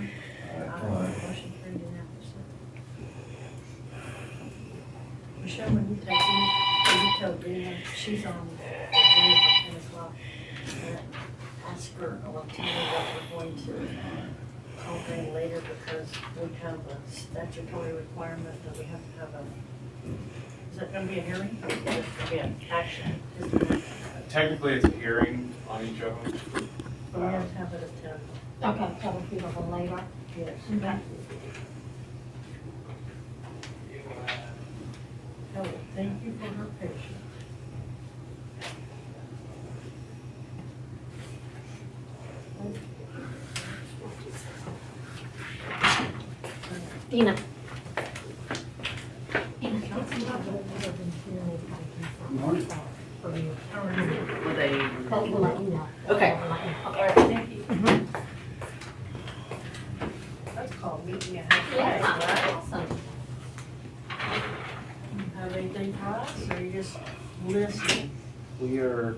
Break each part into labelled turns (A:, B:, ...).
A: favor?
B: Aye.
A: Motion carried unanimously. Michelle, when you take in, you tell Dina, she's on the agenda for 10 as well. Ask her, I will tell her that we're going to call Dana later because we have a statutory requirement that we have to have a, is that gonna be a hearing? Or is it just gonna be an action? Just an action?
C: Technically, it's a hearing on each of them.
A: But we have to have it at 10.
D: Okay, that will be a little later.
A: Yes.
D: Okay.
A: Helen, thank you for her patience.
D: Dina.
E: Morning. Were they?
D: We'll let you know.
E: Okay.
D: We'll let you know.
E: All right, thank you.
A: That's called meeting a
D: Yeah,
A: halfway, right?
D: awesome.
A: Have anything for us, or you just listening?
E: We are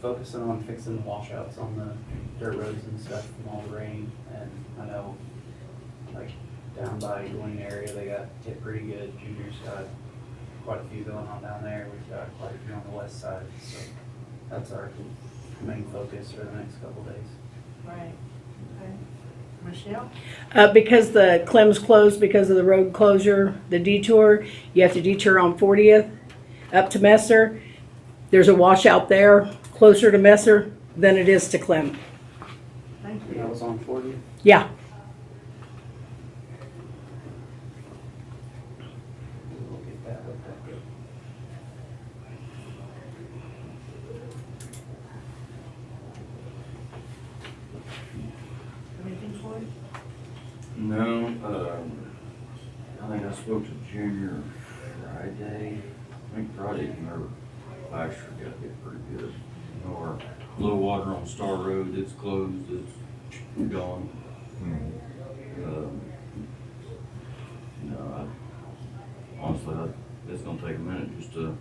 E: focusing on fixing the washouts on the dirt roads and stuff from all the rain. And I know, like, down by Ewing area, they got hit pretty good. Junior's got quite a few going on down there. We've got quite a few on the west side. So that's our main focus for the next couple days.
A: Right, okay. Michelle?
F: Because the Clem's closed because of the road closure, the detour, you have to detour on 40th up to Messer. There's a washout there closer to Messer than it is to Clem.
A: Thank
E: That
A: you.
E: was on 40.
F: Yeah.
E: We'll get that looked at.
A: Anything for you?
B: No, I think I spoke to Junior Friday. I think Friday, remember, last year got hit pretty good. You know, our low water on Star Road, it's closed, it's gone. Honestly, it's gonna take a minute just to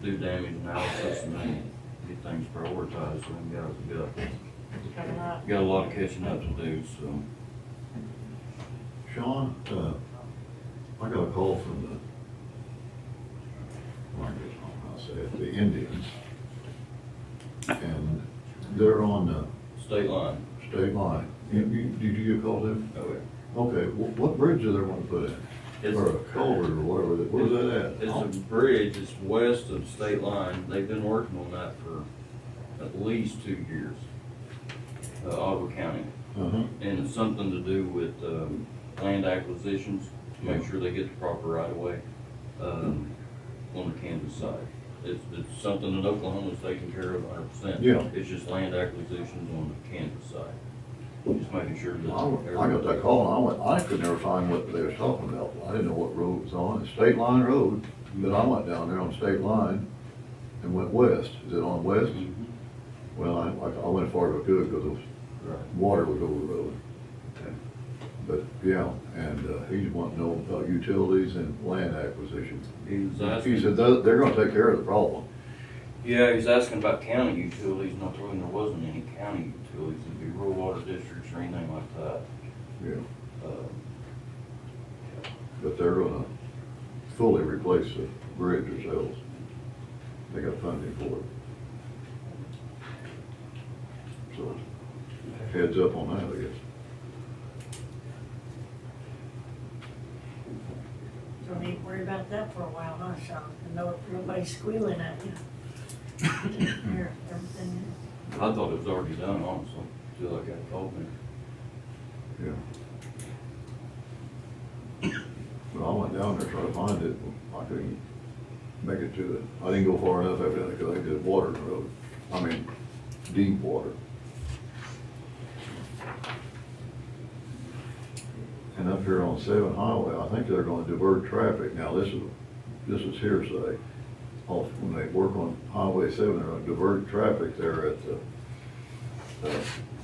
B: do damage analysis and then get things prioritized. So we
A: Coming up.
B: got a lot of catching up to do, so.
G: Sean, I got a call from I'll say it, the Indians. And they're on the
B: State line.
G: state line. Did you get called in?
B: Oh, yeah.
G: Okay, what bridge do they want to put in?
B: It's-
G: Or a culvert or whatever, where's that at?
B: It's a bridge, it's west of the state line. They've been working on that for at least 2 years, Ottawa County.
G: Uh-huh,
B: And it's something to do with, land acquisitions, to make sure they get the proper right of way, on the Kansas side. It's something that Oklahoma's taking care of 100%.
G: Yeah.
B: It's just land acquisitions on the Kansas side. Just making sure that.
G: I got that call and I could never find what they was talking about. I didn't know what road it was on. It's State Line Road, but I went down there on State Line and went west. Is it on west?
B: Mhm.
G: Well, I went as far as I could because
B: Right.
G: water was over the road.
B: Okay.
G: But, yeah, and he's wanting to know about utilities and land acquisition.
B: He was
G: He
B: asking.
G: said they're gonna take care of the problem.
B: Yeah, he's asking about county utilities, and I told him there wasn't any county utilities, it'd be rural water districts or anything like that.
G: Yeah.
B: Uh,
G: But they're gonna fully replace the bridge themselves. They got funding for it. So, heads up on that, I guess.
A: Don't need to worry about that for a while, huh, Sean? I know nobody's squealing at you. Here, everything.
B: I thought it was already done, honestly, until that guy called me.
G: Yeah. But I went down there trying to find it, I couldn't make it to it. I didn't go far enough evidently, because I did water in the road. I mean, deep water. And up here on 7 Highway, I think they're gonna divert traffic. Now, this is hearsay. Off, when they work on Highway 7, they're gonna divert traffic there at the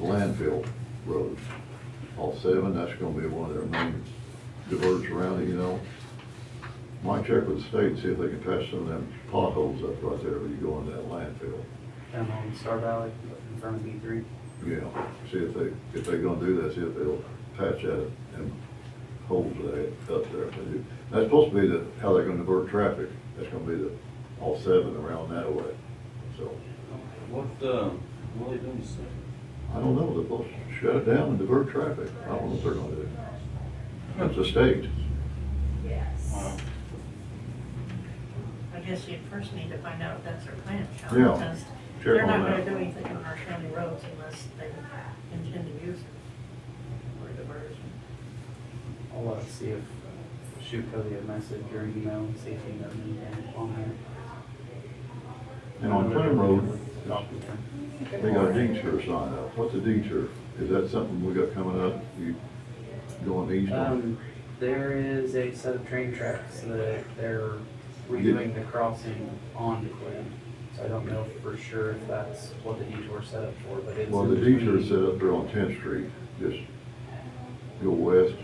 G: landfill road. Off 7, that's gonna be one of their main diverts around it, you know. Might check with the state and see if they can patch some of them potholes up right there when you go into that landfill.
E: Down on Star Valley in front of B3.
G: Yeah, see if they gonna do that, see if they'll patch that and holes that up there. If they do. That's supposed to be how they're gonna divert traffic. That's gonna be all 7 around that way. So,
B: What are they doing?
G: I don't know, they're supposed to shut it down and divert traffic. I don't know what they're gonna do. That's the state.
B: Wow.
A: I guess you first need to find out if that's their plan, Sean,
G: Yeah.
A: because
G: Check
A: they're
G: on
A: not
G: that.
A: gonna do anything on our county roads unless they intend to use it for diversion.
E: I'll see if, shoot Cody a message or email and see if he knows anything on there.
G: And on Clem Road,
E: Document.
G: they got a detour sign up. What's a detour? Is that something we got coming up? You going east on?
E: There is a set of train tracks that they're redoing the crossing on Clem. So I don't know for sure if that's what the detour set up for, but it's.
G: Well, the
E: in
G: detour
E: between.
G: set up there on 10th Street, just go west,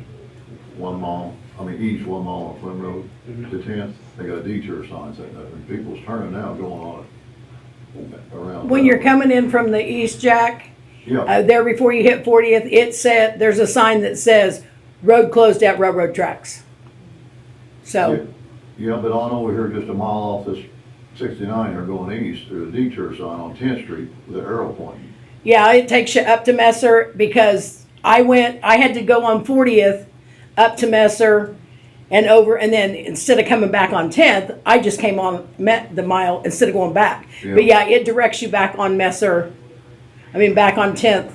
G: 1 mile, east 1 mile on Clem Road
E: Mhm.
G: to 10th. They got a detour sign setting up, and people's turning now going on it around.
F: When
G: that
F: you're
G: way.
F: coming in from the east, Jack,
G: Yeah,
F: there before you hit 40th, there's a sign that says, road closed at railroad tracks. So,
G: yeah, but on over here, just a mile off this 69, they're going east, there's a detour sign on 10th Street with an arrow pointing.
F: yeah, it takes you up to Messer because I had to go on 40th up to Messer and over, and then instead of coming back on 10th, I just came on the mile instead of going back.
G: Yeah.
F: But yeah, it directs you back on Messer, back on 10th,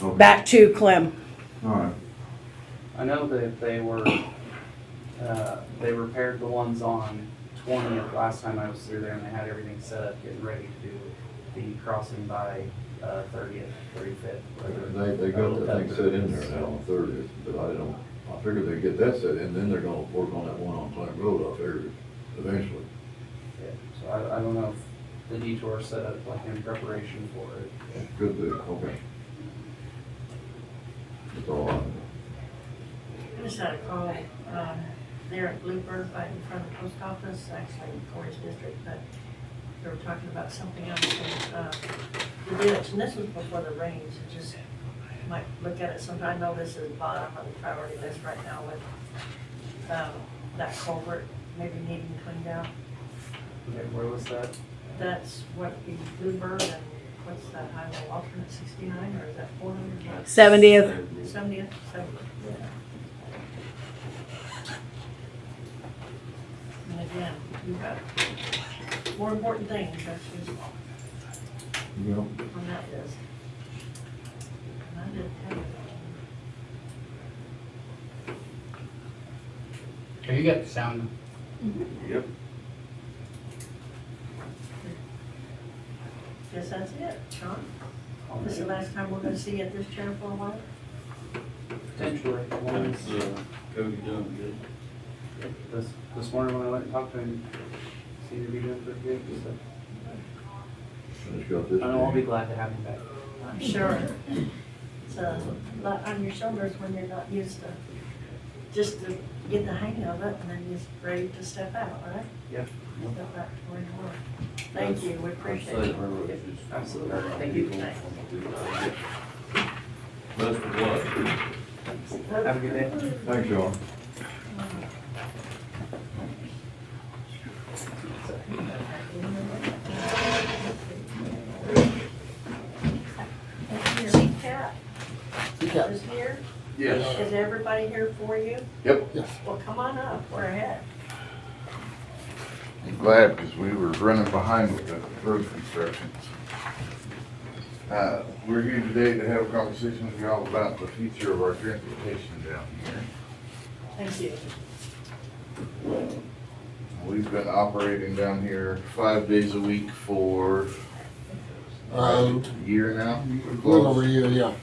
G: Okay.
F: back to Clem.
G: All right,
E: I know that they repaired the ones on 20th last time I was through there, and they had everything set up, getting ready to do the crossing by 30th, 35th. whatever.
G: they got that thing set in there
E: So,
G: now on 30th, but I figured they'd get that set in, then they're gonna work on that one on Clem Road, I figured, eventually.
E: yeah, so I don't know if the detour set up like in preparation for it.
G: Good deal, okay. That's all I know.
A: I just had a call, there at Bluebird, right in front of the post office, actually in Corey's district, but they were talking about something else, and, the ditch, and this was before the rains, it just, might look at it sometime. I know this is bottom of the priority list right now with, that culvert maybe needing cleaned out.
E: Okay, where was that?
A: That's what the Bluebird and what's that highway, alternate 69, or is that 400?
F: 70th.
A: 70th, yeah. And again, you've got more important things, that's just
G: Yeah.
A: on that list. And I didn't have it.
H: Okay, you got the sound.
B: Yep.
A: Guess that's it, Sean. This is the last time we're gonna see you at this chair for a while.
E: Potentially. One
B: How's
E: is,
B: Cody doing? Good?
E: this morning when I went and talked to him, seemed to be doing pretty good. So
G: I just got this.
E: I know I'll be
G: thing.
E: glad to have him back.
A: I'm sure. It's a lot on your shoulders when you're not used to, just to get the hang of it and then you're ready to step out, right?
E: Yeah.
A: Step back to where you were. Thank you, we appreciate it.
E: Absolutely. Thank you.
B: Best of luck.
E: Have a good day.
G: Thanks, Sean.
A: CCAT
H: CCAT.
A: is here.
C: Yes.
A: Is everybody here for you?
C: Yep.
H: Yes.
A: Well, come on up, we're ahead.
I: I'm glad because we were running behind with the road constructions. We're here today to have a conversation with you all about the future of our transportation down here.
A: Thank you.
I: We've been operating down here 5 days a week for a year now.
H: A little over a year, yeah.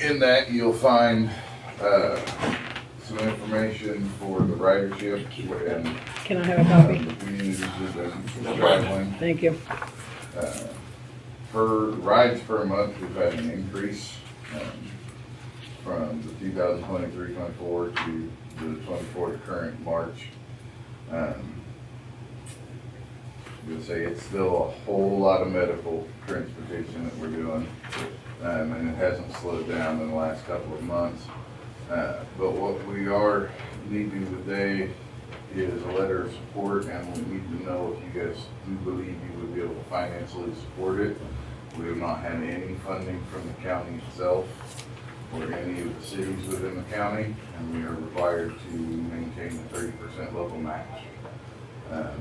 I: In that, you'll find some information for the ridership and
F: Can I have a copy?
I: the communities that are traveling.
F: Thank you.
I: Per rides per month, we've had an increase from the 2023-24 to the 24 to current March. would say it's still a whole lot of medical transportation that we're doing. And it hasn't slowed down in the last couple of months. But what we are needing today is a letter of support, and we need to know if you guys do believe you would be able to financially support it. We have not had any funding from the county itself or any of the cities within the county, and we are required to maintain a 30% local match,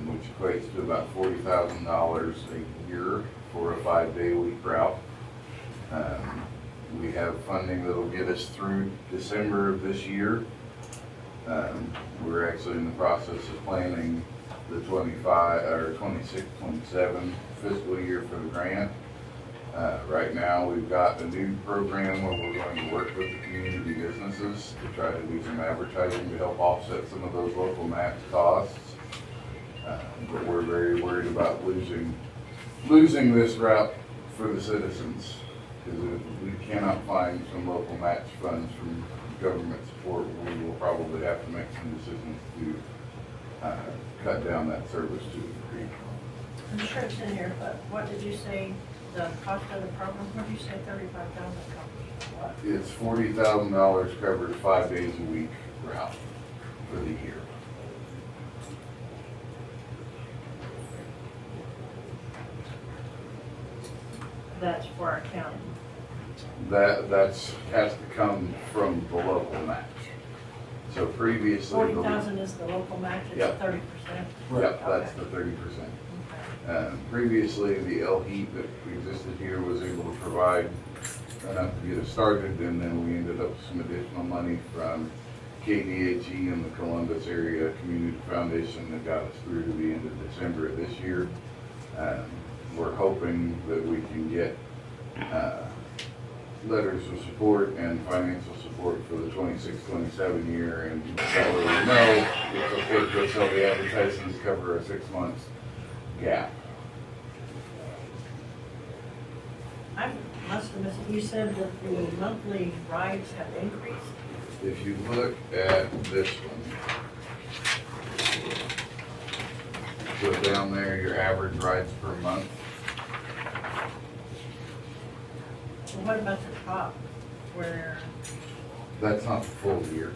I: which equates to about $40,000 a year for a 5-day-a-week route. We have funding that'll get us through December of this year. We're actually in the process of planning the 25 or 26, 27 fiscal year for the grant. Right now, we've got a new program where we're going to work with the community businesses to try to do some advertising to help offset some of those local match costs. But we're very worried about losing this route for the citizens, because if we cannot find some local match funds from government support, we will probably have to make some decisions to cut down that service to a degree.
A: I'm sure it's in here, but what did you say, the cost of the program, what did you say, 35,000 covers what?
I: It's $40,000 covers 5 days a week route for the year.
A: That's for our county.
I: That's has to come from the local match. So previously.
A: 40,000 is the local match, it's
I: Yep.
A: 30%.
I: Yep, that's the 30%. Previously, the LHEAP that existed here was able to provide enough to get us started, and then we ended up with some additional money from KDHE and the Columbus Area Community Foundation that got us through to the end of December of this year. We're hoping that we can get letters of support and financial support for the 26-27 year, and that way we know it's okay to go sell the advertisements to cover a 6 months gap.
A: I must have missed, you said that the monthly rides have increased?
I: If you look at this one, so down there, your average rides per month,
A: Well, what about the top, where
I: that's not the full year.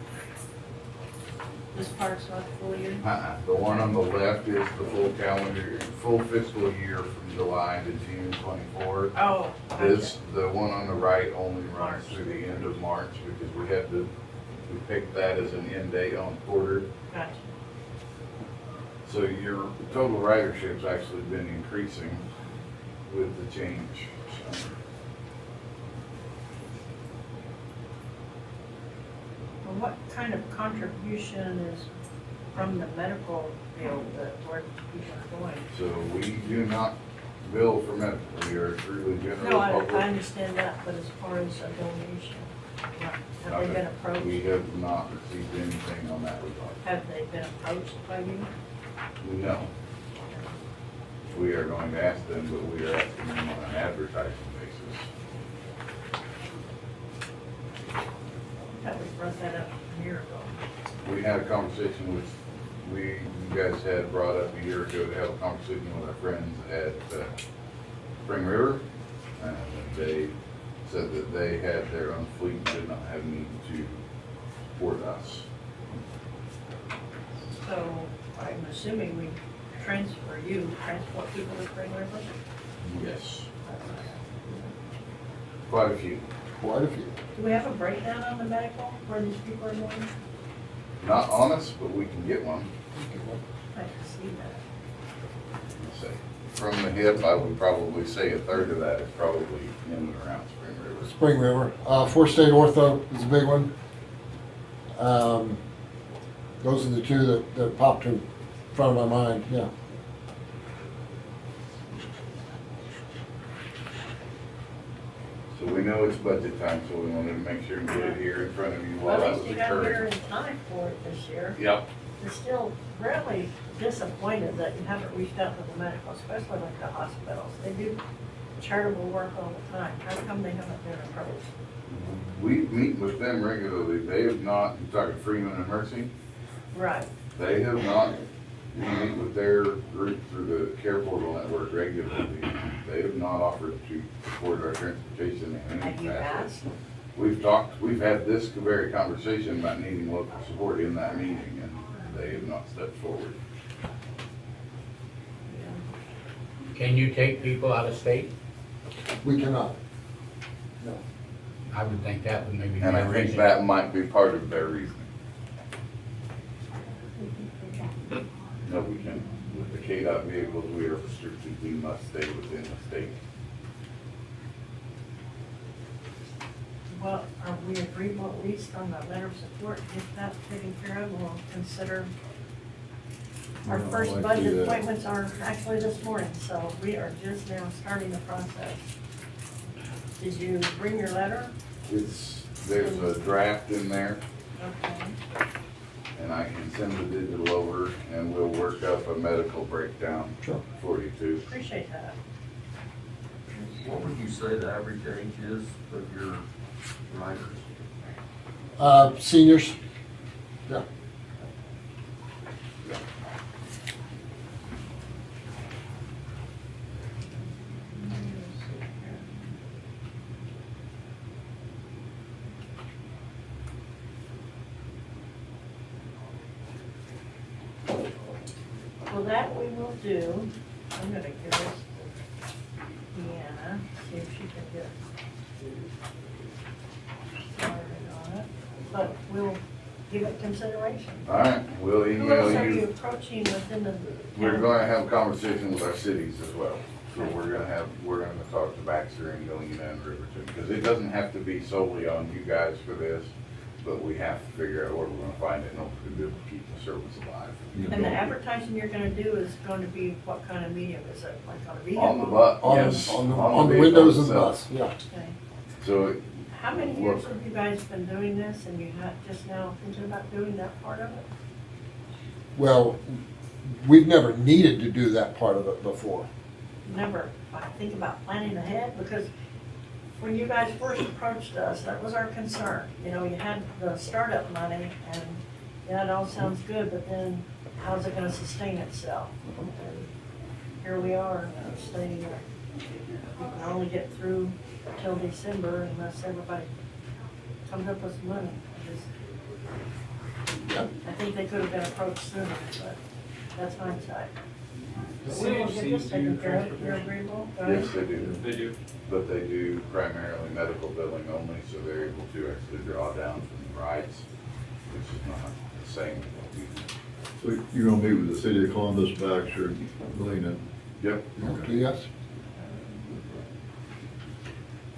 A: this part's not full year?
I: The one on the left is the full calendar, full fiscal year from July to June 24.
A: Oh,
I: This, the one on the right only runs through the end of March, because we picked that as an end date on quarter.
A: gotcha.
I: So your total ridership's actually been increasing with the change. So,
A: Well, what kind of contribution is from the medical field that where people are going?
I: So we do not bill for medical, we are truly general
A: No, I
I: public.
A: understand that, but as far as a donation, have they been approached?
I: We have not received anything on that regard.
A: Have they been approached by you?
I: No. We are going to ask them, but we are asking them on an advertising basis.
A: I thought we brought that up a year ago.
I: We had a conversation with, you guys had brought up a year ago to have a conversation with our friends at Spring River. And they said that they had their own fleet and did not have need to support us.
A: So I'm assuming we transport people to Spring River?
I: Yes. Quite a few.
H: Quite a few.
A: Do we have a breakdown on the medical where these people are going?
I: Not on us, but we can get one.
A: I can see that.
I: Let's see. From the hip, I would probably say a third of that is probably in and around Spring River.
H: Spring River. Four State Ortho is a big one. Those are the two that popped in front of my mind, yeah.
I: So we know it's budget time, so we wanted to make sure and get it here in front of you while
A: Well,
I: that
A: at
I: was
A: least you got here
I: occurring.
A: in time for it this year.
I: Yep.
A: I'm still really disappointed that you haven't reached out to the medical, especially like the hospitals. They do charitable work all the time. How come they haven't been approached?
I: We meet with them regularly. They have not, you're talking Freeman and Mercy,
A: Right.
I: they have not We meet with their group through the Care Portal Network regularly. They have not offered to support our transportation in any
A: Have you asked?
I: capacity. We've had this very conversation about needing local support in that meeting, and they have not stepped forward.
J: Can you take people out of state?
H: We cannot.
J: I would think that would maybe be
I: And
J: a
I: I think
J: reason.
I: that might be part of their reasoning. No, we can. With the KDOT vehicles, we are restricted, we must stay within the state.
A: Well, are we agreeable at least on the letter of support, get that taken care of, we'll consider. Our
G: Well, I'd
A: first
G: like to
A: budget
G: do that.
A: appointments are actually this morning, so we are just now starting the process. Did you bring your letter?
I: There's a draft in there,
A: Okay.
I: and I can send the digital over, and we'll work up a medical breakdown
H: Sure.
I: for you too.
A: Appreciate that.
B: What would you say the average age is of your riders?
H: Seniors, yeah.
A: Well, that we will do. I'm gonna give this to Deanna, see if she can get started on it. But we'll give it consideration.
I: All right, we'll
A: Who else
I: email
A: are you
I: you.
A: approaching within the?
I: We're gonna have conversations with our cities as well. So we're gonna talk to Baxter and Galena and Riverton, because it doesn't have to be solely on you guys for this, but we have to figure out where we're gonna find it in order to be able to keep the service alive.
A: And the advertising you're gonna do is going to be what kind of medium? Is it like on a vehicle?
I: On the butt,
H: On
I: yes.
H: the, on the
I: vehicle
H: windows of the
I: itself.
H: bus, yeah.
A: Okay.
I: So
A: How many years
I: Look.
A: have you guys been doing this and you have just now thinking about doing that part of it?
H: Well, we've never needed to do that part of it before.
A: Never think about planning ahead, because when you guys first approached us, that was our concern. You know, you had the startup money and, yeah, it all sounds good, but then how's it gonna sustain itself? And here we are, stating that we can only get through till December unless everybody comes up with some money. I think they could have been approached sooner, but that's hindsight.
C: Does
A: We will get
C: CHC
A: this taken
C: do
A: care of. You're
C: transportation?
A: agreeable? Go ahead.
I: yes, they do.
C: They do.
I: But they do primarily medical billing only, so they're able to actually draw down from the rides, which is not the same as what we do.
G: So you're gonna meet with the city of Columbus, Baxter, and Galena?
I: Yep.
H: Okay, yes.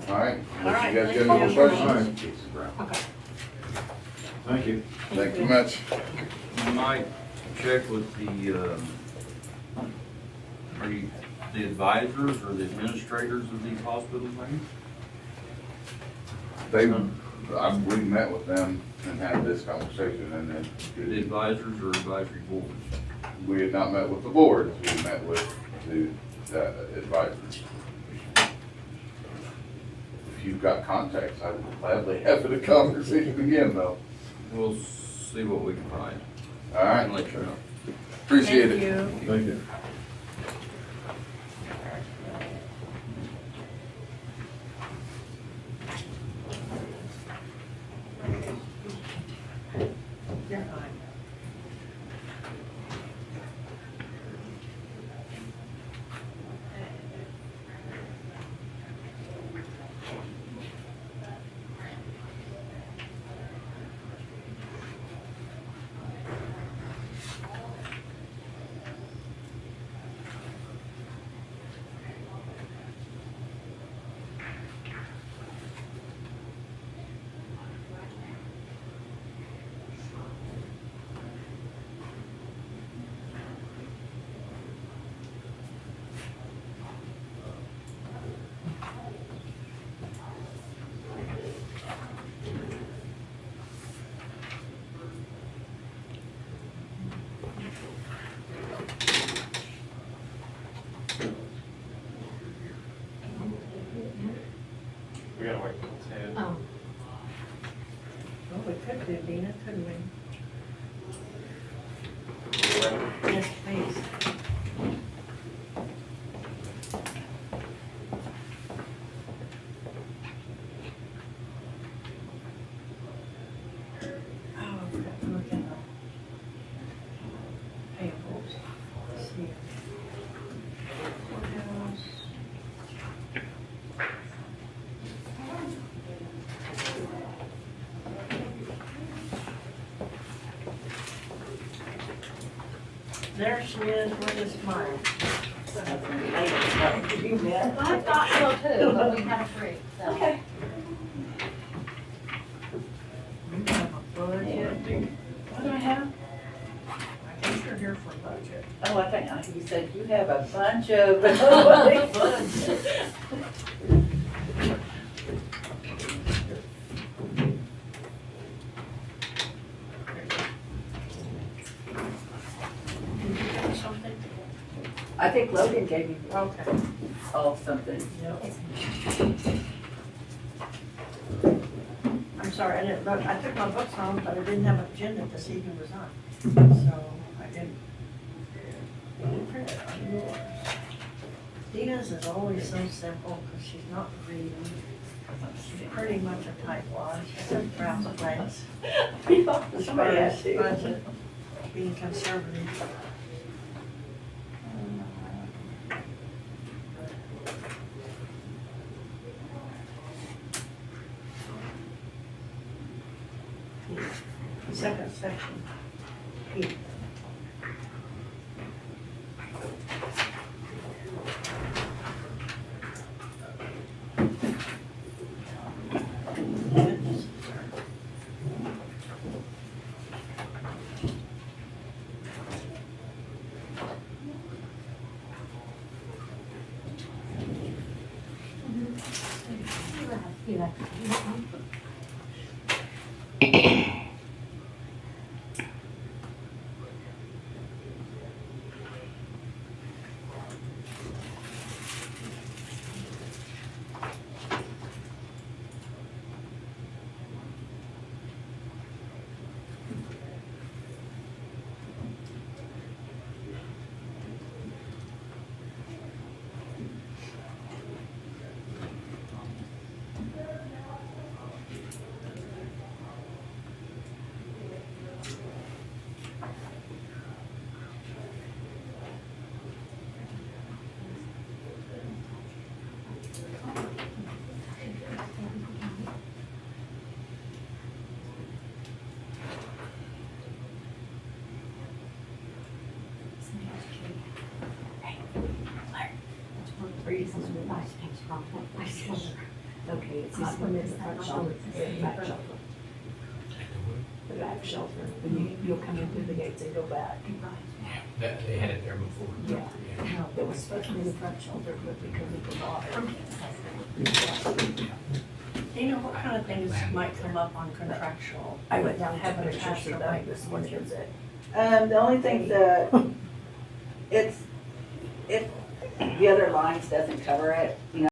I: All right.
A: All right,
I: You guys
A: thank
I: got any
A: you.
I: questions?
A: Okay.
G: Thank you.
I: Thank you much.
B: You might check with the advisors or the administrators of these hospitals, maybe?
I: We met with them and had this conversation, and
B: The
I: then
B: advisors or advisory boards?
I: we had not met with the boards, we met with the advisors. If you've got contacts, I would gladly have a conversation again, though.
B: We'll see what we can find.
I: All right,
B: And let you know.
I: appreciate
A: Thank
I: it.
A: you.
G: Thank you.
A: You're fine.
C: We gotta wait till 10.
D: Oh,
A: Well, we could do, Dina, couldn't we?
C: We're ready.
A: Yes, ma'am. There she is with a smile.
D: I thought so too, but we had a break, so.
K: Okay.
A: You have a budget.
K: What do I have?
A: I think you're here for budget.
K: Oh, I think you said you have a bunch of.
A: Did you get something?
K: I think Logan gave me
A: Okay.
K: all something.
A: I'm sorry, I didn't look, I took my books home, but I didn't have an agenda to see who was on. So I didn't print it on yours. Dina's is always so simple because she's not reading. She's pretty much a tightwad. She's a proud place. As far as budget, being conservative. Second section. P.
F: Okay, it's this one is the front shelter, the back shelter. The back shelter, and you'll come in through the gates and go back.
J: They had it there before.
F: Yeah. It was supposed to be the front shelter, but because of the water.
A: Dina, what kind of things might come up on contractual?
F: I went down and
A: Have
F: took
A: a
F: pictures
A: pass
F: of
A: or
F: that
A: like
F: this morning, is it?
K: The only thing that, it's, if the other lines doesn't cover it, you know,